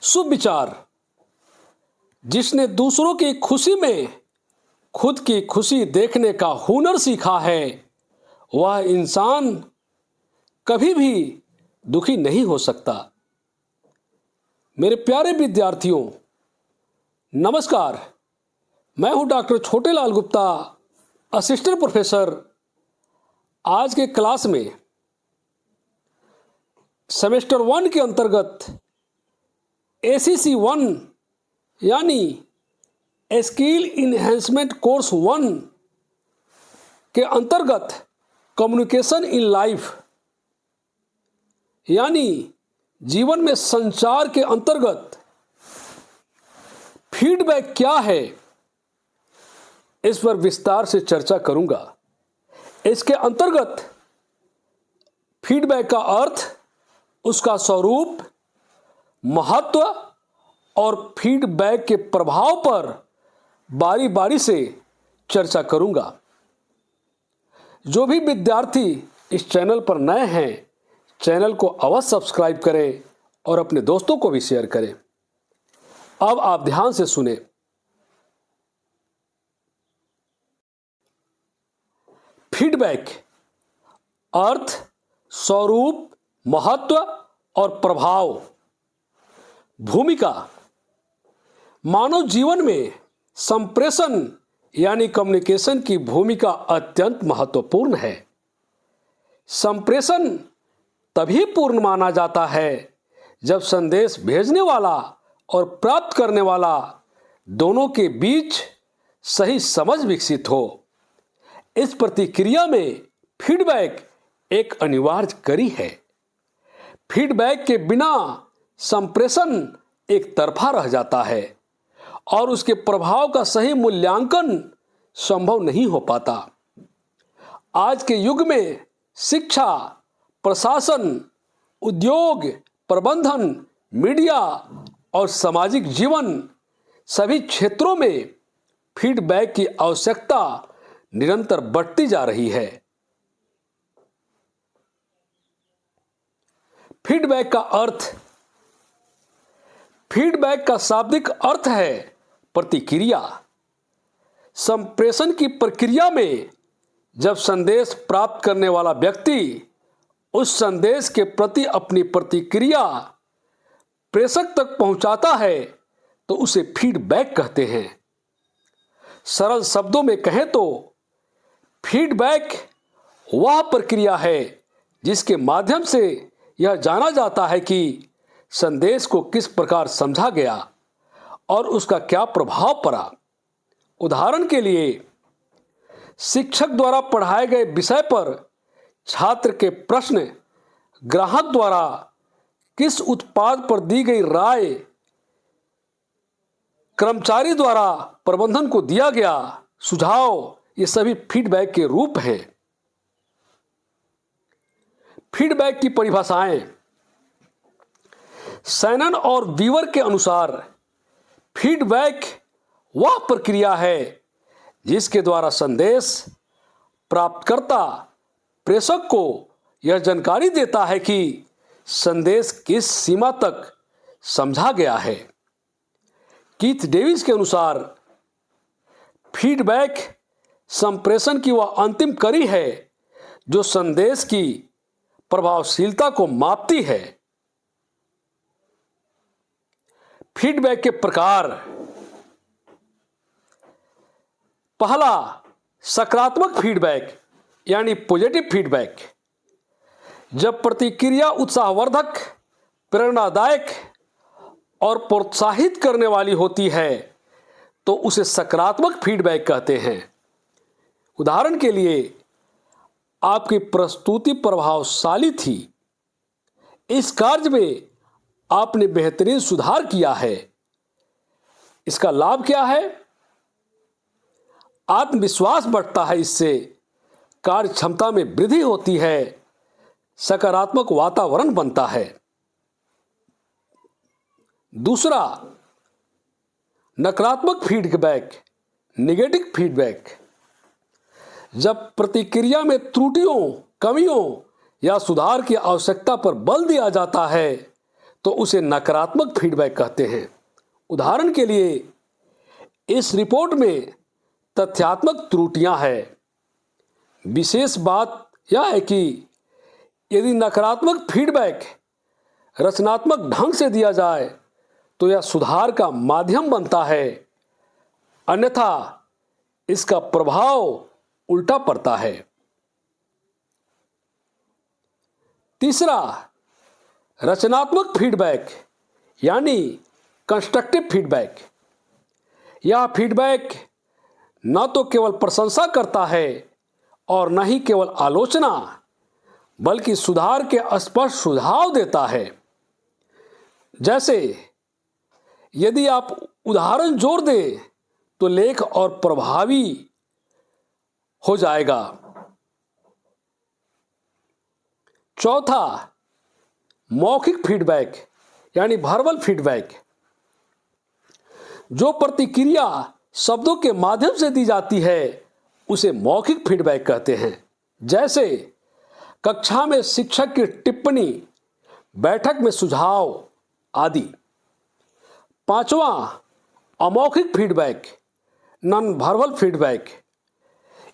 सुविचार। जिसने दूसरों की खुशी में खुद की खुशी देखने का हुनर सीखा है, वह इंसान कभी भी दुखी नहीं हो सकता। मेरे प्यारे विद्यार्थियों, नमस्कार। मैं हूं doctor Chhotelal Gupta, assistant professor. आज के क्लास में सेमेस्टर 1 के अंतर्गत ACC 1 यानी स्किल इन्हेंसमेंट कोर्स 1 के अंतर्गत कम्युनिकेशन इन लाइफ यानी जीवन में संचार के अंतर्गत फीडबैक क्या है, इस पर विस्तार से चर्चा करूंगा। इसके अंतर्गत फीडबैक का अर्थ, उसका स्वरूप, महत्व और फीडबैक के प्रभाव पर बारी बारी से चर्चा करूंगा। जो भी विद्यार्थी इस चैनल पर नए हैं, चैनल को अवश्य सब्सक्राइब करें और अपने दोस्तों को भी शेयर करें। अब आप ध्यान से सुने। फीडबैक अर्थ, स्वरूप, महत्व और प्रभाव। भूमिका। मानव जीवन में संप्रेषण यानी कम्युनिकेशन की भूमिका अत्यंत महत्वपूर्ण है। संप्रेषण तभी पूर्ण माना जाता है जब संदेश भेजने वाला और प्राप्त करने वाला दोनों के बीच सही समझ विकसित हो। इस प्रतिक्रिया में फीडबैक एक अनिवार्य कड़ी है। फीडबैक के बिना संप्रेषण एक तरफा रह जाता है और उसके प्रभाव का सही मूल्यांकन संभव नहीं हो पाता। आज के युग में शिक्षा, प्रशासन, उद्योग, प्रबंधन, मीडिया और सामाजिक जीवन सभी क्षेत्रों में फीडबैक की आवश्यकता निरंतर बढ़ती जा रही है। फीडबैक का अर्थ। फीडबैक का शाब्दिक अर्थ है प्रतिक्रिया। संप्रेषण की प्रक्रिया में जब संदेश प्राप्त करने वाला व्यक्ति उस संदेश के प्रति अपनी प्रतिक्रिया प्रेषक तक पहुंचाता है तो उसे फीडबैक कहते हैं। सरल शब्दों में कहें तो फीडबैक वह प्रक्रिया है जिसके माध्यम से यह जाना जाता है कि संदेश को किस प्रकार समझा गया और उसका क्या प्रभाव पड़ा। उदाहरण के लिए, शिक्षक द्वारा पढ़ाए गए विषय पर छात्र के प्रश्न, ग्राहक द्वारा किस उत्पाद पर दी गई राय, कर्मचारी द्वारा प्रबंधन को दिया गया सुझाव, ये सभी फीडबैक के रूप हैं। फीडबैक की परिभाषाएं। सैनन और वीवर के अनुसार फीडबैक वह प्रक्रिया है जिसके द्वारा संदेश प्राप्तकर्ता प्रेषक को यह जानकारी देता है कि संदेश किस सीमा तक समझा गया है। कीथ डेविस के अनुसार फीडबैक संप्रेषण की वह अंतिम कड़ी है जो संदेश की प्रभावशीलता को मापती है। फीडबैक के प्रकार। पहला, सकारात्मक फीडबैक यानी पॉजिटिव फीडबैक। जब प्रतिक्रिया उत्साहवर्धक, प्रेरणादायक और प्रोत्साहित करने वाली होती है तो उसे सकारात्मक फीडबैक कहते हैं। उदाहरण के लिए, आपकी प्रस्तुति प्रभावशाली थी, इस कार्य में आपने बेहतरीन सुधार किया है। इसका लाभ क्या है? आत्मविश्वास बढ़ता है, इससे कार्य क्षमता में वृद्धि होती है, सकारात्मक वातावरण बनता है। दूसरा, नकारात्मक फीडबैक, नेगेटिव फीडबैक। जब प्रतिक्रिया में त्रुटियों, कमियों या सुधार की आवश्यकता पर बल दिया जाता है तो उसे नकारात्मक फीडबैक कहते हैं। उदाहरण के लिए, इस रिपोर्ट में तथ्यात्मक त्रुटियां हैं। विशेष बात यह है कि यदि नकारात्मक फीडबैक रचनात्मक ढंग से दिया जाए तो यह सुधार का माध्यम बनता है, अन्यथा इसका प्रभाव उल्टा पड़ता है। तीसरा, रचनात्मक फीडबैक यानी कंस्ट्रक्टिव फीडबैक। यह फीडबैक न तो केवल प्रशंसा करता है और न ही केवल आलोचना, बल्कि सुधार के स्पष्ट सुझाव देता है। जैसे, यदि आप उदाहरण जोड़ दें तो लेख और प्रभावी हो जाएगा। चौथा, मौखिक फीडबैक यानी वर्बल फीडबैक। जो प्रतिक्रिया शब्दों के माध्यम से दी जाती है उसे मौखिक फीडबैक कहते हैं। जैसे कक्षा में शिक्षक की टिप्पणी, बैठक में सुझाव आदि। पांचवा, अमौखिक फीडबैक नॉन वर्बल फीडबैक।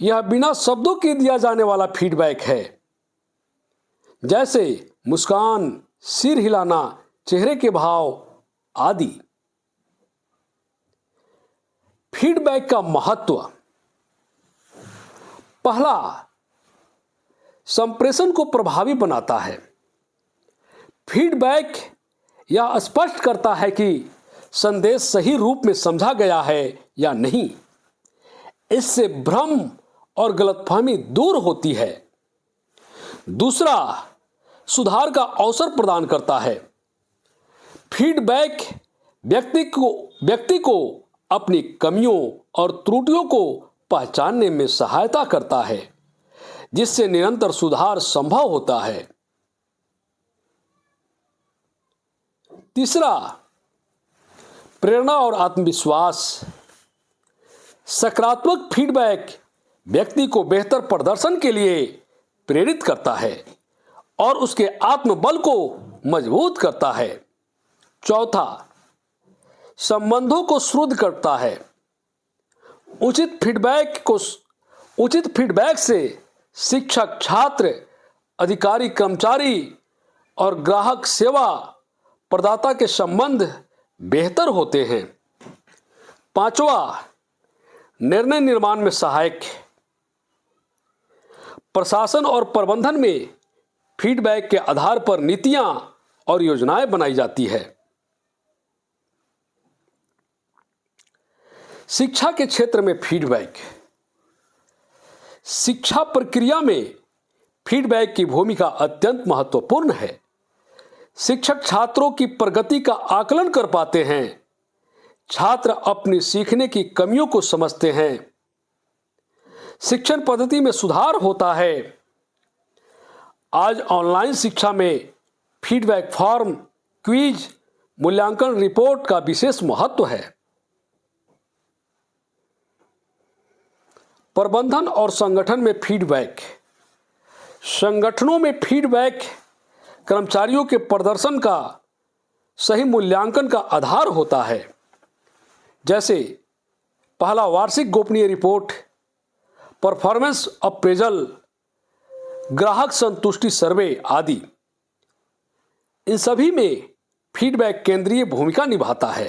यह बिना शब्दों के दिया जाने वाला फीडबैक है। जैसे मुस्कान, सिर हिलाना, चेहरे के भाव आदि। फीडबैक का महत्व। पहला, संप्रेषण को प्रभावी बनाता है। फीडबैक यह स्पष्ट करता है कि संदेश सही रूप में समझा गया है या नहीं। इससे भ्रम और गलतफहमी दूर होती है। दूसरा, सुधार का अवसर प्रदान करता है। फीडबैक व्यक्ति को अपनी कमियों और त्रुटियों को पहचानने में सहायता करता है, जिससे निरंतर सुधार संभव होता है। तीसरा, प्रेरणा और आत्मविश्वास। सकारात्मक फीडबैक व्यक्ति को बेहतर प्रदर्शन के लिए प्रेरित करता है और उसके आत्मबल को मजबूत करता है। चौथा, संबंधों को सुदृढ़ करता है। उचित फीडबैक से शिक्षक, छात्र, अधिकारी, कर्मचारी और ग्राहक सेवा प्रदाता के संबंध बेहतर होते हैं। पांचवा, निर्णय निर्माण में सहायक। प्रशासन और प्रबंधन में फीडबैक के आधार पर नीतियां और योजनाएं बनाई जाती है। शिक्षा के क्षेत्र में फीडबैक। शिक्षा प्रक्रिया में फीडबैक की भूमिका अत्यंत महत्वपूर्ण है। शिक्षक छात्रों की प्रगति का आकलन कर पाते हैं। छात्र अपनी सीखने की कमियों को समझते हैं। शिक्षण पद्धति में सुधार होता है। आज ऑनलाइन शिक्षा में फीडबैक फॉर्म, क्विज, मूल्यांकन रिपोर्ट का विशेष महत्व है। प्रबंधन और संगठन में फीडबैक। संगठनों में फीडबैक कर्मचारियों के प्रदर्शन का सही मूल्यांकन का आधार होता है। जैसे पहला वार्षिक गोपनीय रिपोर्ट, परफॉर्मेंस अप्रेजल, ग्राहक संतुष्टि सर्वे आदि। इन सभी में फीडबैक केंद्रीय भूमिका निभाता है।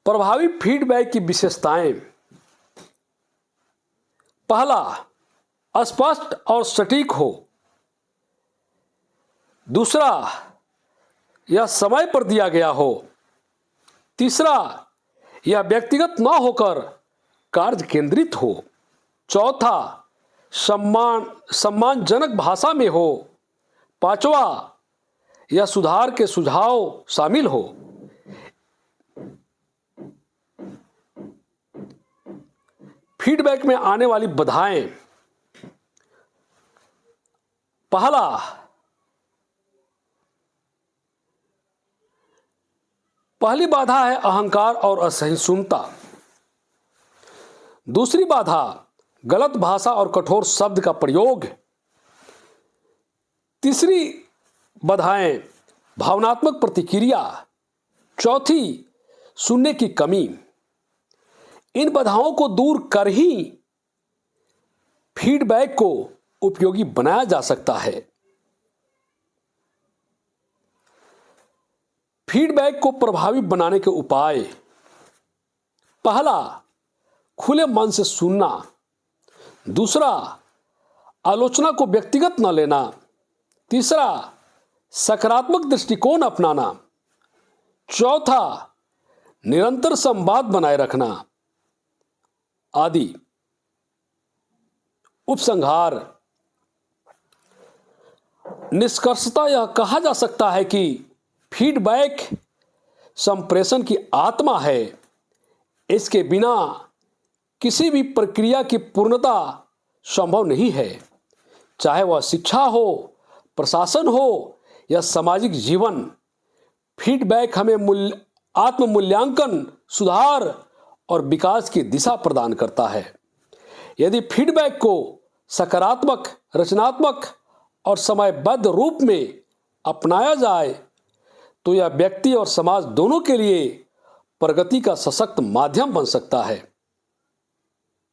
प्रभावी फीडबैक की विशेषताएं। पहला, स्पष्ट और सटीक हो। दूसरा, यह समय पर दिया गया हो। तीसरा, यह व्यक्तिगत न होकर कार्य केंद्रित हो। चौथा, सम्मानजनक भाषा में हो। पांचवा, यह सुधार के सुझाव शामिल हो। फीडबैक में आने वाली बाधाएं। पहली बाधा है अहंकार और असहिष्णुता। दूसरी बाधा गलत भाषा और कठोर शब्द का प्रयोग। तीसरी बाधाएं, भावनात्मक प्रतिक्रिया। चौथी, सुनने की कमी। इन बाधाओं को दूर कर ही फीडबैक को उपयोगी बनाया जा सकता है। फीडबैक को प्रभावी बनाने के उपाय। पहला, खुले मन से सुनना। दूसरा, आलोचना को व्यक्तिगत न लेना। तीसरा, सकारात्मक दृष्टिकोण अपनाना। चौथा, निरंतर संवाद बनाए रखना आदि। उपसंहार। निष्कर्षतः यह कहा जा सकता है कि फीडबैक संप्रेषण की आत्मा है। इसके बिना किसी भी प्रक्रिया की पूर्णता संभव नहीं है, चाहे वह शिक्षा हो, प्रशासन हो या सामाजिक जीवन। फीडबैक हमें आत्म मूल्यांकन, सुधार और विकास की दिशा प्रदान करता है। यदि फीडबैक को सकारात्मक, रचनात्मक और समयबद्ध रूप में अपनाया जाए तो यह व्यक्ति और समाज दोनों के लिए प्रगति का सशक्त माध्यम बन सकता है।